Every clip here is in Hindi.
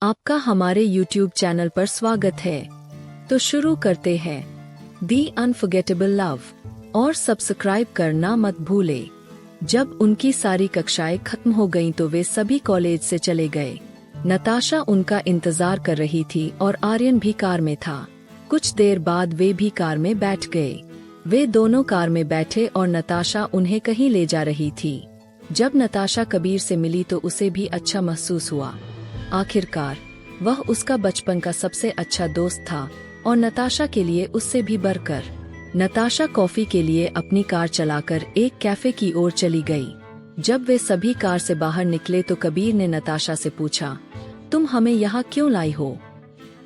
आपका हमारे YouTube चैनल पर स्वागत है। तो शुरू करते हैं दी अनफॉरगेटेबल लव, और सब्सक्राइब करना मत भूले। जब उनकी सारी कक्षाएं खत्म हो गईं तो वे सभी कॉलेज से चले गए। नताशा उनका इंतजार कर रही थी और आर्यन भी कार में था। कुछ देर बाद वे भी कार में बैठ गए। वे दोनों कार में बैठे और नताशा उन्हें कहीं ले जा रही थी। जब नताशा कबीर से मिली तो उसे भी अच्छा महसूस हुआ। आखिरकार वह उसका बचपन का सबसे अच्छा दोस्त था और नताशा के लिए उससे भी बढ़कर। नताशा कॉफी के लिए अपनी कार चलाकर एक कैफे की ओर चली गई। जब वे सभी कार से बाहर निकले तो कबीर ने नताशा से पूछा, तुम हमें यहाँ क्यों लाई हो?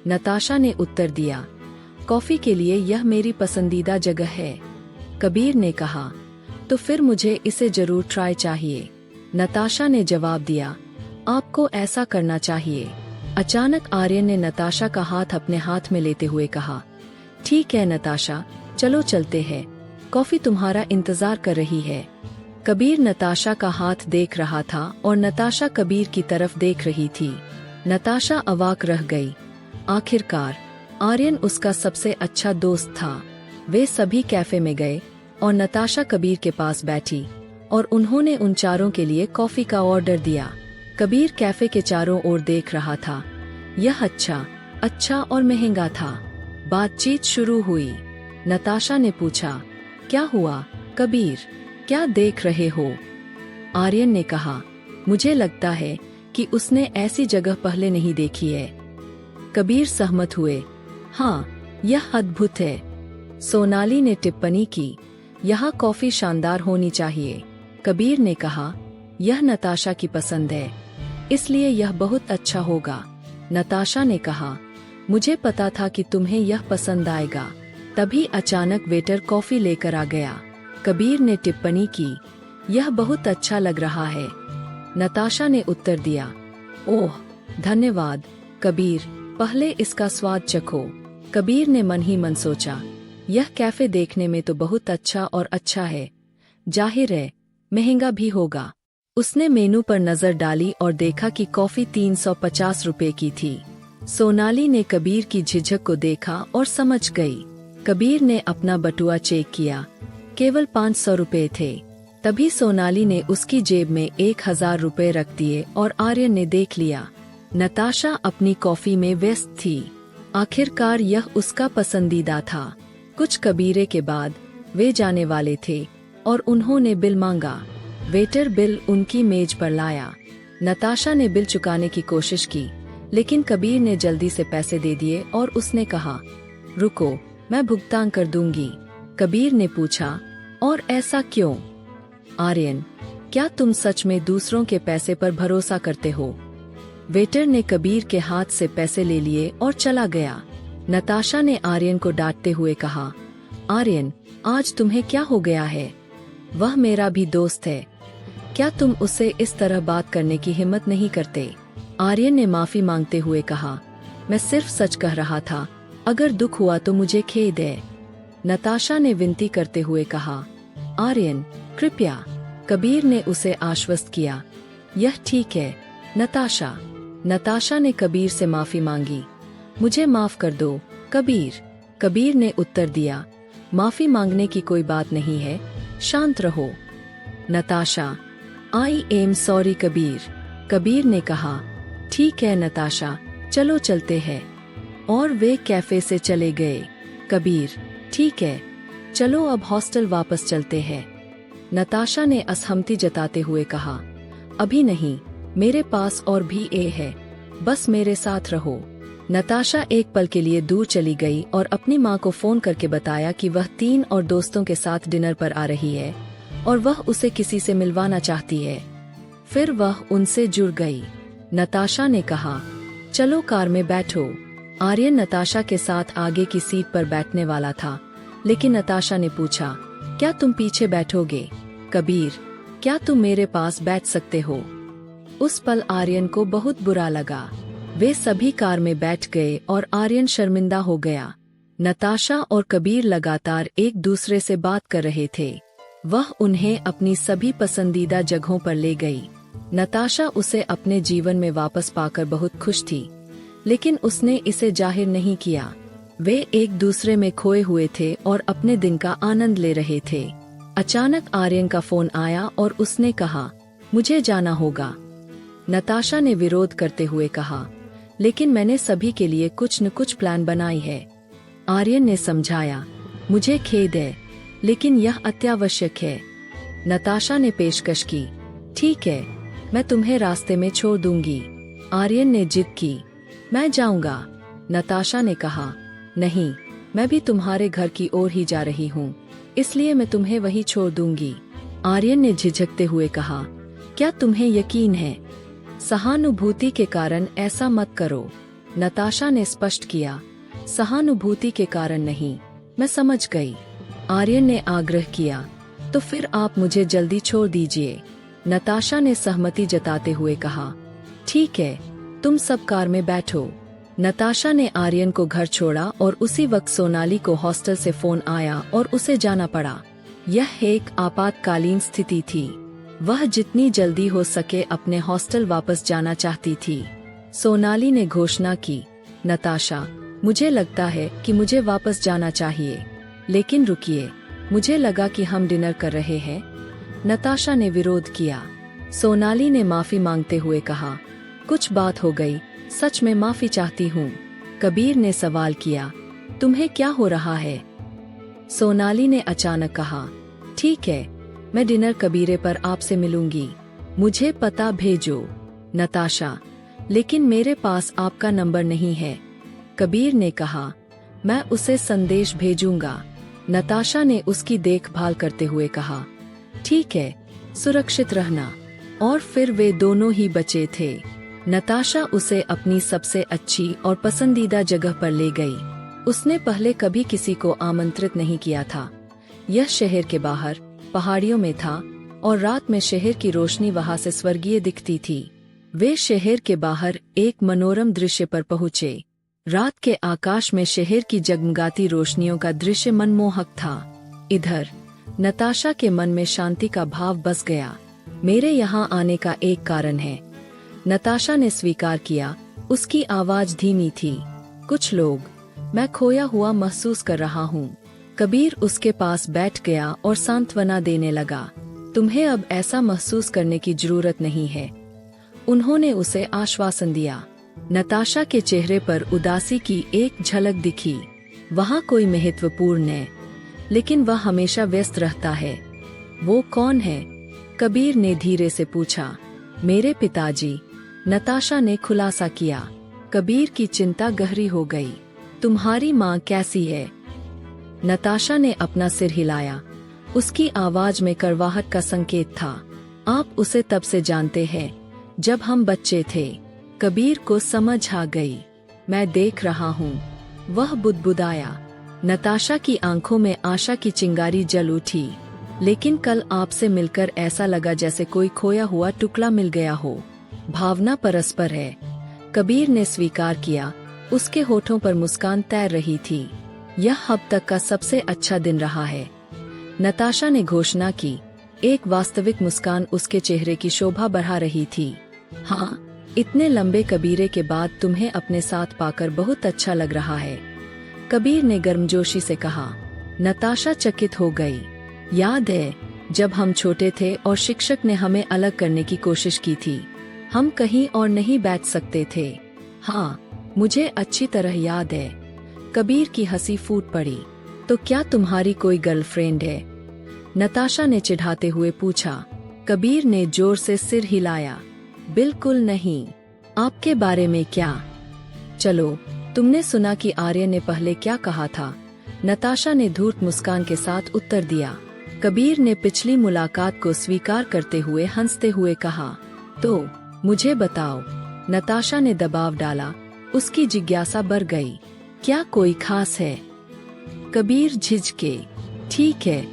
नताशा ने उत्तर दिया, कॉफी के लिए, यह मेरी पसंदीदा जगह है। कबीर ने कहा, तो फिर मुझे इसे जरूर ट्राई चाहिए। नताशा ने जवाब दिया, आपको ऐसा करना चाहिए। अचानक आर्यन ने नताशा का हाथ अपने हाथ में लेते हुए कहा, ठीक है नताशा, चलो चलते हैं, कॉफी तुम्हारा इंतजार कर रही है। कबीर नताशा का हाथ देख रहा था और नताशा कबीर की तरफ देख रही थी। नताशा अवाक रह गई। आखिरकार आर्यन उसका सबसे अच्छा दोस्त था। वे सभी कैफे में गए और नताशा कबीर के पास बैठी और उन्होंने उन चारों के लिए कॉफी का ऑर्डर दिया। कबीर कैफे के चारों ओर देख रहा था। यह अच्छा और महंगा था। बातचीत शुरू हुई। नताशा ने पूछा, क्या हुआ कबीर, क्या देख रहे हो? आर्यन ने कहा, मुझे लगता है कि उसने ऐसी जगह पहले नहीं देखी है। कबीर सहमत हुए, हाँ, यह अद्भुत है। सोनाली ने टिप्पणी की, यहाँ कॉफी शानदार होनी चाहिए। कबीर ने कहा, यह नताशा की पसंद है, इसलिए यह बहुत अच्छा होगा। नताशा ने कहा, मुझे पता था कि तुम्हें यह पसंद आएगा। तभी अचानक वेटर कॉफी लेकर आ गया। कबीर ने टिप्पणी की, यह बहुत अच्छा लग रहा है। नताशा ने उत्तर दिया, ओह धन्यवाद कबीर, पहले इसका स्वाद चखो। कबीर ने मन ही मन सोचा, यह कैफे देखने में तो बहुत अच्छा है, जाहिर है महंगा भी होगा। उसने मेनू पर नजर डाली और देखा कि कॉफी 350 रुपए की थी। सोनाली ने कबीर की झिझक को देखा और समझ गई। कबीर ने अपना बटुआ चेक किया, केवल 500 रुपए थे। तभी सोनाली ने उसकी जेब में 1000 रुपए रख दिए और आर्यन ने देख लिया। नताशा अपनी कॉफी में व्यस्त थी। आखिरकार यह उसका पसंदीदा था। कुछ कबीरे के बाद वे जाने वाले थे और उन्होंने बिल मांगा। वेटर बिल उनकी मेज पर लाया। नताशा ने बिल चुकाने की कोशिश की, लेकिन कबीर ने जल्दी से पैसे दे दिए और उसने कहा, रुको, मैं भुगतान कर दूंगी। कबीर ने पूछा, और ऐसा क्यों? आर्यन, क्या तुम सच में दूसरों के पैसे पर भरोसा करते हो? वेटर ने कबीर के हाथ से पैसे ले लिए और चला गया। नताशा ने आर्यन को डांटते हुए कहा, आर्यन, आज तुम्हें क्या हो गया है? वह मेरा भी दोस्त है, क्या तुम उससे इस तरह बात करने की हिम्मत नहीं करते? आर्यन ने माफी मांगते हुए कहा, मैं सिर्फ सच कह रहा था, अगर दुख हुआ तो मुझे खेद है। नताशा ने विनती करते हुए कहा, आर्यन कृपया। कबीर ने उसे आश्वस्त किया, यह ठीक है नताशा। नताशा ने कबीर से माफी मांगी, मुझे माफ कर दो कबीर। कबीर ने उत्तर दिया, माफी मांगने की कोई बात नहीं है, शांत रहो। Natasha, I am sorry Kabir. Kabir ने कहा, ठीक है नताशा, चलो चलते हैं। और वे कैफे से चले गए। कबीर, ठीक है, चलो अब हॉस्टल वापस चलते हैं। नताशा ने असहमति जताते हुए कहा, अभी नहीं, मेरे पास और भी है, बस मेरे साथ रहो। नताशा एक पल के लिए दूर चली गई और अपनी माँ को फोन करके बताया कि वह 3 और दोस्तों के साथ डिनर पर आ रही है और वह उसे किसी से मिलवाना चाहती है। फिर वह उनसे जुड़ गई। नताशा ने कहा, चलो कार में बैठो। आर्यन नताशा के साथ आगे की सीट पर बैठने वाला था, लेकिन नताशा ने पूछा, क्या तुम पीछे बैठोगे? कबीर, क्या तुम मेरे पास बैठ सकते हो? उस पल आर्यन को बहुत बुरा लगा। वे सभी कार में बैठ गए और आर्यन शर्मिंदा हो गया। नताशा और कबीर लगातार एक दूसरे से बात कर रहे थे। वह उन्हें अपनी सभी पसंदीदा जगहों पर ले गई। नताशा उसे अपने जीवन में वापस पाकर बहुत खुश थी। लेकिन उसने इसे जाहिर नहीं किया। वे एक दूसरे में खोए हुए थे और अपने दिन का आनंद ले रहे थे। अचानक आर्यन का फोन आया और उसने कहा, मुझे जाना होगा। नताशा ने विरोध करते हुए कहा, लेकिन मैंने सभी के लिए कुछ न कुछ प्लान बनाई है। आर्यन ने समझाया, मुझे खेद है, लेकिन यह अत्यावश्यक है। नताशा ने पेशकश की, ठीक है, मैं तुम्हें रास्ते में छोड़ दूंगी। आर्यन ने जिद की, मैं जाऊंगा। नताशा ने कहा, नहीं, मैं भी तुम्हारे घर की ओर ही जा रही हूँ, इसलिए मैं तुम्हें वही छोड़ दूंगी। आर्यन ने झिझकते हुए कहा, क्या तुम्हें यकीन है? सहानुभूति के कारण ऐसा मत करो। नताशा ने स्पष्ट किया, सहानुभूति के कारण नहीं, मैं समझ गई। आर्यन ने आग्रह किया, तो फिर आप मुझे जल्दी छोड़ दीजिए। नताशा ने सहमति जताते हुए कहा, ठीक है, तुम सब कार में बैठो। नताशा ने आर्यन को घर छोड़ा और उसी वक्त सोनाली को हॉस्टल से फोन आया और उसे जाना पड़ा। यह एक आपातकालीन स्थिति थी। वह जितनी जल्दी हो सके अपने हॉस्टल वापस जाना चाहती थी। सोनाली ने घोषणा की, नताशा, मुझे लगता है कि मुझे वापस जाना चाहिए, लेकिन रुकिए, मुझे लगा कि हम डिनर कर रहे हैं। नताशा ने विरोध किया। सोनाली ने माफी मांगते हुए कहा, कुछ बात हो गई, सच में माफी चाहती हूँ। कबीर ने सवाल किया, तुम्हें क्या हो रहा है? सोनाली ने अचानक कहा, ठीक है, मैं डिनर कबीरे पर आपसे मिलूंगी, मुझे पता भेजो। नताशा, लेकिन मेरे पास आपका नंबर नहीं है। कबीर ने कहा, मैं उसे संदेश भेजूंगा। नताशा ने उसकी देखभाल करते हुए कहा, ठीक है, सुरक्षित रहना। और फिर वे दोनों ही बचे थे। नताशा उसे अपनी सबसे अच्छी और पसंदीदा जगह पर ले गई। उसने पहले कभी किसी को आमंत्रित नहीं किया था। यह शहर के बाहर पहाड़ियों में था और रात में शहर की रोशनी वहां से स्वर्गीय दिखती थी। वे शहर के बाहर एक मनोरम दृश्य पर पहुँचे। रात के आकाश में शहर की जगमगाती रोशनियों का दृश्य मनमोहक था। इधर नताशा के मन में शांति का भाव बस गया। मेरे यहाँ आने का एक कारण है, नताशा ने स्वीकार किया। उसकी आवाज धीमी थी। कुछ लोग, मैं खोया हुआ महसूस कर रहा हूँ। कबीर उसके पास बैठ गया और सांत्वना देने लगा। तुम्हें अब ऐसा महसूस करने की जरूरत नहीं है, उन्होंने उसे आश्वासन दिया। नताशा के चेहरे पर उदासी की एक झलक दिखी। वहाँ कोई महत्वपूर्ण है, लेकिन वह हमेशा व्यस्त रहता है। वो कौन है? कबीर ने धीरे से पूछा। मेरे पिताजी, नताशा ने खुलासा किया। कबीर की चिंता गहरी हो गई। तुम्हारी माँ कैसी है? नताशा ने अपना सिर हिलाया। उसकी आवाज में कड़वाहट का संकेत था। आप उसे तब से जानते हैं जब हम बच्चे थे। कबीर को समझ आ गई। मैं देख रहा हूँ, वह बुदबुदाया। नताशा की आंखों में आशा की चिंगारी जल उठी। लेकिन कल आपसे मिलकर ऐसा लगा जैसे कोई खोया हुआ टुकड़ा मिल गया हो। भावना परस्पर है, कबीर ने स्वीकार किया। उसके होठों पर मुस्कान तैर रही थी। यह अब तक का सबसे अच्छा दिन रहा है, नताशा ने घोषणा की। एक वास्तविक मुस्कान उसके चेहरे की शोभा बढ़ा रही थी। हाँ, इतने लंबे कबीरे के बाद तुम्हें अपने साथ पाकर बहुत अच्छा लग रहा है, कबीर ने गर्मजोशी से कहा। नताशा चकित हो गई। याद है जब हम छोटे थे और शिक्षक ने हमें अलग करने की कोशिश की थी, हम कहीं और नहीं बैठ सकते थे। हाँ, मुझे अच्छी तरह याद है। कबीर की हंसी फूट पड़ी। तो क्या तुम्हारी कोई गर्लफ्रेंड है? नताशा ने चिढ़ाते हुए पूछा। कबीर ने जोर से सिर हिलाया। बिल्कुल नहीं। आपके बारे में क्या? चलो, तुमने सुना कि आर्य ने पहले क्या कहा था? नताशा ने धूर्त मुस्कान के साथ उत्तर दिया। कबीर ने पिछली मुलाकात को स्वीकार करते हुए हंसते हुए कहा। तो मुझे बताओ। नताशा ने दबाव डाला। उसकी जिज्ञासा बढ़ गई। क्या कोई खास है? कबीर झिझके। ठीक है,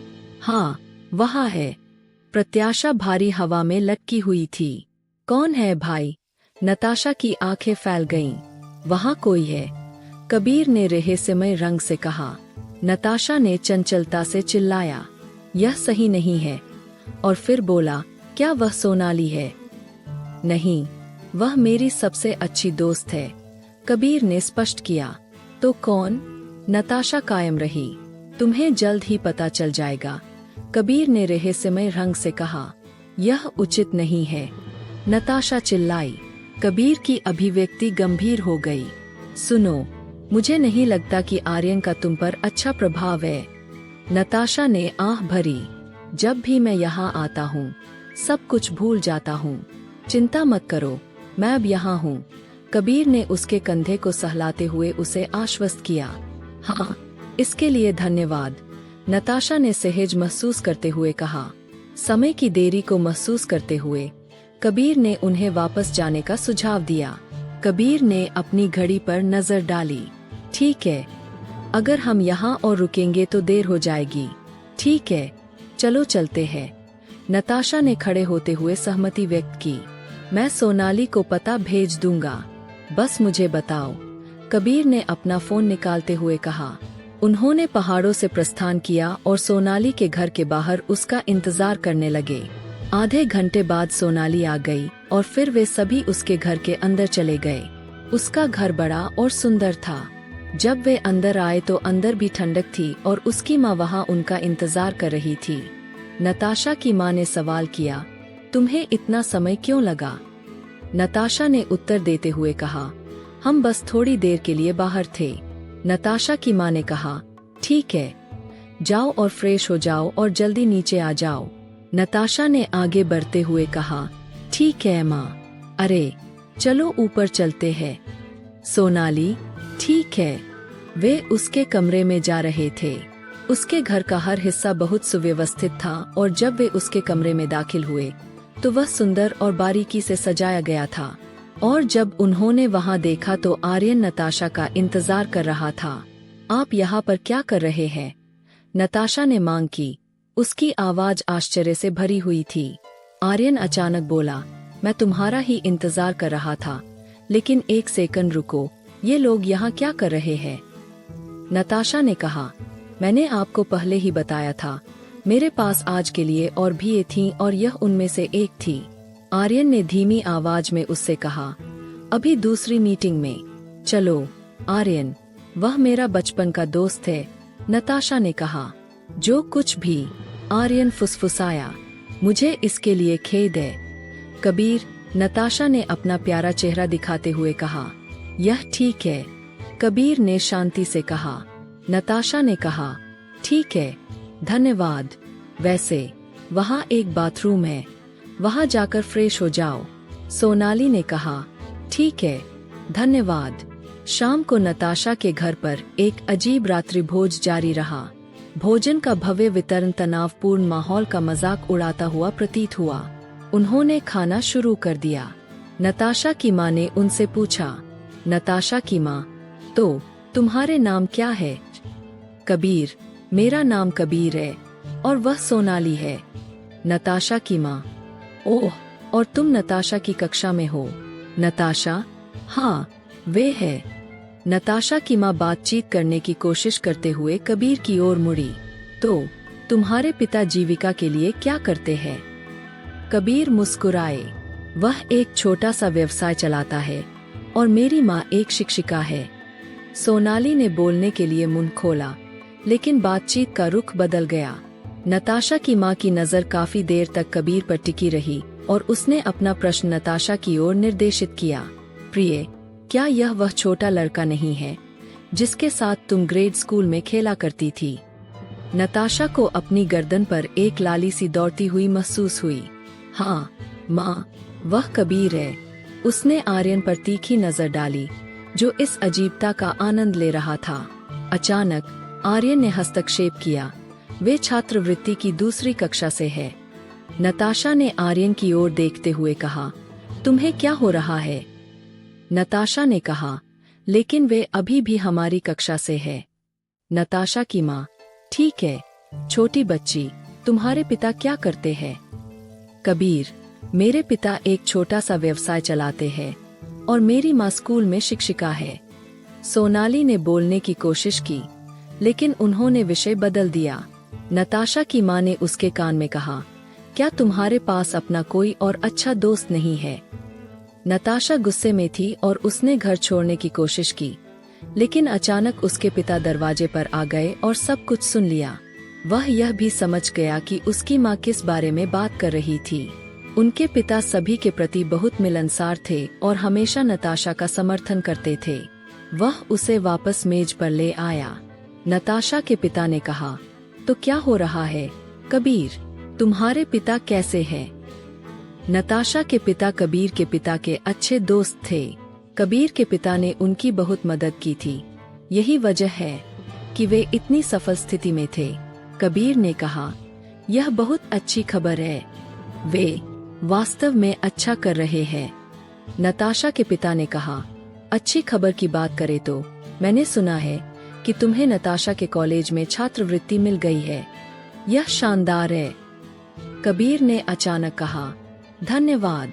हाँ, वहाँ है। प्रत्याशा भारी हवा में लटकी हुई थी। कौन है भाई? नताशा की आंखें फैल गईं। वहाँ कोई है, कबीर ने रहस्यमय रंग से कहा। नताशा ने चंचलता से चिल्लाया, यह सही नहीं है। और फिर बोला, क्या वह सोनाली है? नहीं, वह मेरी सबसे अच्छी दोस्त है। कबीर ने स्पष्ट किया। तो कौन? नताशा कायम रही। तुम्हें जल्द ही पता चल जाएगा, कबीर ने रहस्यमय रंग से कहा। यह उचित नहीं है, नताशा चिल्लाई। कबीर की अभिव्यक्ति गंभीर हो गई। सुनो, मुझे नहीं लगता कि आर्यन का तुम पर अच्छा प्रभाव है। नताशा ने आह भरी। जब भी मैं यहाँ आता हूँ सब कुछ भूल जाता हूँ। चिंता मत करो, मैं अब यहाँ हूँ। कबीर ने उसके कंधे को सहलाते हुए उसे आश्वस्त किया। हाँ, इसके लिए धन्यवाद, नताशा ने सहज महसूस करते हुए कहा। समय की देरी को महसूस करते हुए कबीर ने उन्हें वापस जाने का सुझाव दिया। कबीर ने अपनी घड़ी पर नजर डाली। ठीक है, अगर हम यहाँ और रुकेंगे तो देर हो जाएगी। ठीक है, चलो चलते हैं, नताशा ने खड़े होते हुए सहमति व्यक्त की। मैं सोनाली को पता भेज दूंगा, बस मुझे बताओ, कबीर ने अपना फोन निकालते हुए कहा। उन्होंने पहाड़ों से प्रस्थान किया और सोनाली के घर के बाहर उसका इंतजार करने लगे। आधे घंटे बाद सोनाली आ गई और फिर वे सभी उसके घर के अंदर चले गए। उसका घर बड़ा और सुंदर था। जब वे अंदर आए तो अंदर भी ठंडक थी और उसकी माँ वहाँ उनका इंतजार कर रही थी। नताशा की माँ ने सवाल किया, तुम्हें इतना समय क्यों लगा? नताशा ने उत्तर देते हुए कहा, हम बस थोड़ी देर के लिए बाहर थे। नताशा की माँ ने कहा, ठीक है, जाओ और फ्रेश हो जाओ और जल्दी नीचे आ जाओ। नताशा ने आगे बढ़ते हुए कहा, ठीक है माँ, अरे चलो ऊपर चलते हैं। सोनाली, ठीक है। वे उसके कमरे में जा रहे थे। उसके घर का हर हिस्सा बहुत सुव्यवस्थित था और जब वे उसके कमरे में दाखिल हुए तो वह सुंदर और बारीकी से सजाया गया था। और जब उन्होंने वहां देखा तो आर्यन नताशा का इंतजार कर रहा था। आप यहाँ पर क्या कर रहे हैं? नताशा ने मांग की। उसकी आवाज आश्चर्य से भरी हुई थी। आर्यन अचानक बोला, मैं तुम्हारा ही इंतजार कर रहा था, लेकिन एक सेकंड रुको, ये लोग यहाँ क्या कर रहे हैं? नताशा ने कहा, मैंने आपको पहले ही बताया था, मेरे पास आज के लिए और भी ये थीं और यह उनमें से एक थी। आर्यन ने धीमी आवाज में उससे कहा, अभी दूसरी मीटिंग में। चलो आर्यन, वह मेरा बचपन का दोस्त है, नताशा ने कहा। जो कुछ भी, आर्यन फुसफुसाया, मुझे इसके लिए खेद है। कबीर, नताशा ने अपना प्यारा चेहरा दिखाते हुए कहा। यह ठीक है, कबीर ने शांति से कहा। नताशा ने कहा, ठीक है, धन्यवाद। वैसे वहाँ एक बाथरूम है, वहाँ जाकर फ्रेश हो जाओ। सोनाली ने कहा, ठीक है, धन्यवाद। शाम को नताशा के घर पर एक अजीब रात्रि भोज जारी रहा। भोजन का भव्य वितरण तनावपूर्ण माहौल का मजाक उड़ाता हुआ प्रतीत हुआ। उन्होंने खाना शुरू कर दिया। नताशा की माँ ने उनसे पूछा। नताशा की माँ, तो तुम्हारे नाम क्या है? कबीर, मेरा नाम कबीर है और वह सोनाली है। नताशा की माँ, ओह, और तुम नताशा की कक्षा में हो? नताशा, हाँ, वे है। नताशा की माँ बातचीत करने की कोशिश करते हुए कबीर की ओर मुड़ी। तो तुम्हारे पिता जीविका के लिए क्या करते हैं? कबीर मुस्कुराए। वह एक छोटा सा व्यवसाय चलाता है और मेरी माँ एक शिक्षिका है। सोनाली ने बोलने के लिए मुंह खोला, लेकिन बातचीत का रुख बदल गया। नताशा की माँ की नजर काफी देर तक कबीर पर टिकी रही और उसने अपना प्रश्न नताशा की ओर निर्देशित किया। प्रिय, क्या यह वह छोटा लड़का नहीं है जिसके साथ तुम ग्रेड स्कूल में खेला करती थी? नताशा को अपनी गर्दन पर एक लाली सी दौड़ती हुई महसूस हुई। हाँ माँ, वह कबीर है। उसने आर्यन पर तीखी नजर डाली, जो इस अजीबता का आनंद ले रहा था। अचानक आर्यन ने हस्तक्षेप किया, वे छात्रवृत्ति की दूसरी कक्षा से है। नताशा ने आर्यन की ओर देखते हुए कहा, तुम्हें क्या हो रहा है? नताशा ने कहा, लेकिन वे अभी भी हमारी कक्षा से है। नताशा की माँ, ठीक है, छोटी बच्ची, तुम्हारे पिता क्या करते हैं? कबीर, मेरे पिता एक छोटा सा व्यवसाय चलाते हैं और मेरी माँ स्कूल में शिक्षिका है। सोनाली ने बोलने की कोशिश की, लेकिन उन्होंने विषय बदल दिया। नताशा की माँ ने उसके कान में कहा, क्या तुम्हारे पास अपना कोई और अच्छा दोस्त नहीं है? नताशा गुस्से में थी और उसने घर छोड़ने की कोशिश की, लेकिन अचानक उसके पिता दरवाजे पर आ गए और सब कुछ सुन लिया। वह यह भी समझ गया कि उसकी माँ किस बारे में बात कर रही थी। उनके पिता सभी के प्रति बहुत मिलनसार थे और हमेशा नताशा का समर्थन करते थे। वह उसे वापस मेज पर ले आया। नताशा के पिता ने कहा, तो क्या हो रहा है कबीर, तुम्हारे पिता कैसे हैं? नताशा के पिता कबीर के पिता के अच्छे दोस्त थे। कबीर के पिता ने उनकी बहुत मदद की थी, यही वजह है कि वे इतनी सफल स्थिति में थे। कबीर ने कहा, यह बहुत अच्छी खबर है, वे वास्तव में अच्छा कर रहे हैं। नताशा के पिता ने कहा, अच्छी खबर की बात करें तो मैंने सुना है कि तुम्हें नताशा के कॉलेज में छात्रवृत्ति मिल गई है, यह शानदार है। कबीर ने अचानक कहा, धन्यवाद,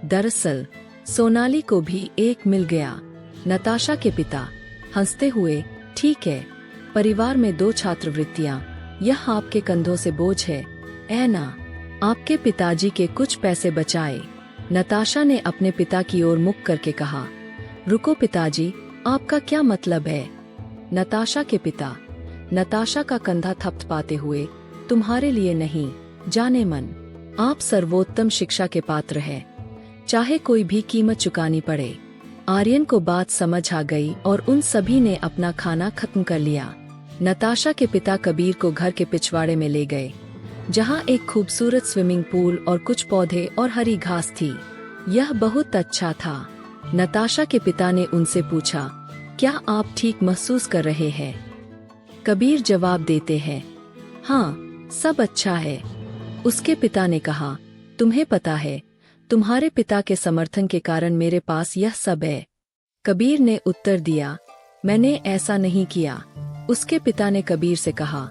दरअसल सोनाली को भी एक मिल गया। नताशा के पिता हंसते हुए, ठीक है, परिवार में 2 छात्रवृत्तियां, यह आपके कंधों से बोझ है, ऐना। आपके पिताजी के कुछ पैसे बचाए। नताशा ने अपने पिता की ओर मुख करके कहा, रुको पिताजी, आपका क्या मतलब है? नताशा के पिता नताशा का कंधा थपथपाते हुए, तुम्हारे लिए नहीं, जाने मन, आप सर्वोत्तम शिक्षा के पात्र हैं, चाहे कोई भी कीमत चुकानी पड़े। आर्यन को बात समझ आ गई और उन सभी ने अपना खाना खत्म कर लिया। नताशा के पिता कबीर को घर के पिछवाड़े में ले गए, जहां एक खूबसूरत स्विमिंग पूल और कुछ पौधे और हरी घास थी। यह बहुत अच्छा था। नताशा के पिता ने उनसे पूछा, क्या आप ठीक महसूस कर रहे हैं? कबीर जवाब देते हैं, हाँ, सब अच्छा है। उसके पिता ने कहा, तुम्हें पता है, तुम्हारे पिता के समर्थन के कारण मेरे पास यह सब है। कबीर ने उत्तर दिया, मैंने ऐसा नहीं किया। उसके पिता ने कबीर से कहा,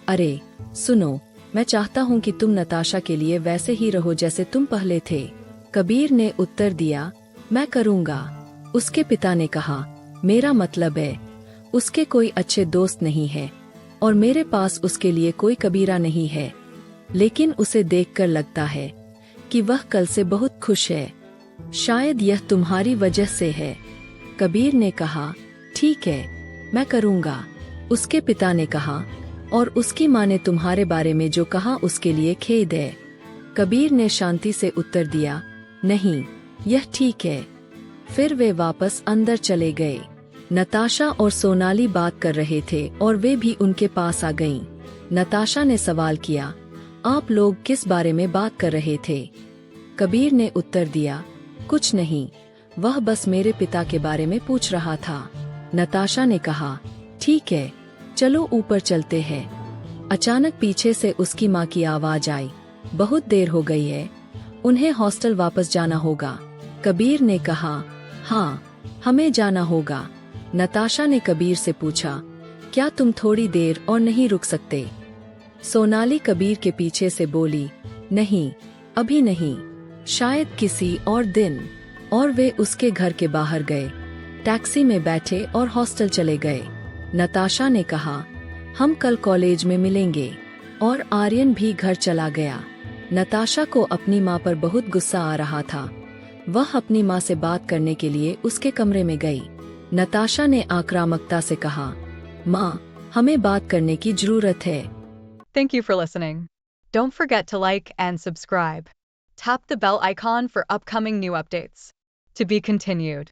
अरे सुनो, मैं चाहता हूँ कि तुम नताशा के लिए वैसे ही रहो जैसे तुम पहले थे। कबीर ने उत्तर दिया, मैं करूँगा। उसके पिता ने कहा, मेरा मतलब है, उसके कोई अच्छे दोस्त नहीं है और मेरे पास उसके लिए कोई कबीरा नहीं है, लेकिन उसे देखकर लगता है कि वह कल से बहुत खुश है। शायद यह तुम्हारी वजह से है। कबीर ने कहा, ठीक है, मैं करूँगा। उसके पिता ने कहा, और उसकी माँ ने तुम्हारे बारे में जो कहा उसके लिए खेद है। कबीर ने शांति से उत्तर दिया, नहीं, यह ठीक है। फिर वे वापस अंदर चले गए। नताशा और सोनाली बात कर रहे थे और वे भी उनके पास आ गईं। नताशा ने सवाल किया, आप लोग किस बारे में बात कर रहे थे? कबीर ने उत्तर दिया, कुछ नहीं, वह बस मेरे पिता के बारे में पूछ रहा था। नताशा ने कहा, ठीक है, चलो ऊपर चलते हैं। अचानक पीछे से उसकी माँ की आवाज आई, बहुत देर हो गई है, उन्हें हॉस्टल वापस जाना होगा। कबीर ने कहा, हाँ, हमें जाना होगा। नताशा ने कबीर से पूछा, क्या तुम थोड़ी देर और नहीं रुक सकते? सोनाली कबीर के पीछे से बोली, नहीं, अभी नहीं, शायद किसी और दिन। और वे उसके घर के बाहर गए, टैक्सी में बैठे और हॉस्टल चले गए। नताशा ने कहा, हम कल कॉलेज में मिलेंगे। और आर्यन भी घर चला गया। नताशा को अपनी माँ पर बहुत गुस्सा आ रहा था। वह अपनी माँ से बात करने के लिए उसके कमरे में गई। नताशा ने आक्रामकता से कहा, माँ, हमें बात करने की जरूरत है। Thank you for listening. Don't forget to like and subscribe. Tap the bell icon for upcoming new updates. To be continued.